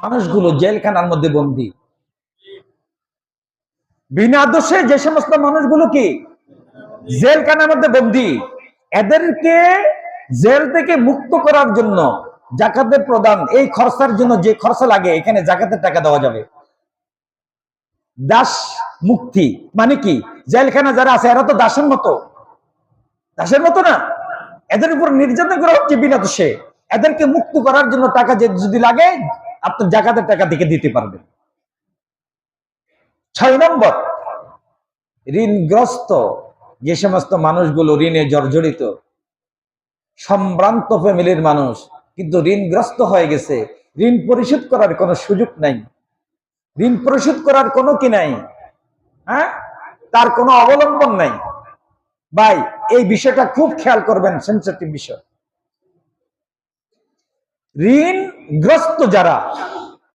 মানুষগুলো জেলখানার মধ্যে বন্দী। বিনা দোষে যে সমস্ত মানুষগুলো কি জেলখানার মধ্যে বন্দী, এদেরকে জেল থেকে মুক্ত করার জন্য জাকাতের প্রদান, এই খরচার জন্য যে খরচা লাগে এখানে জাকাতের টাকা দেওয়া যাবে। দাস মুক্তি মানে কি, জেলখানা যারা আছে এরা তো দাসের মতো না, এদের উপর নির্যাতন করা হচ্ছে বিনা দোষে। এদেরকে মুক্ত করার জন্য টাকা যদি লাগে আপনি জাকাতের টাকা থেকে দিতে পারবেন। 6 নম্বর, ঋণগ্রস্ত যে সমস্ত মানুষগুলো ঋণে জর্জরিত, সম্ভ্রান্ত ফ্যামিলির মানুষ কিন্তু ঋণগ্রস্ত হয়ে গেছে, ঋণ পরিশোধ করার কোনো সুযোগ নাই, ঋণ পরিশোধ করার কোনো কি নাই, হ্যাঁ, তার কোনো অবলম্বন নাই। ভাই এই বিষয়টা খুব খেয়াল করবেন, সেনসিটিভ বিষয়। ঋণগ্রস্ত যারা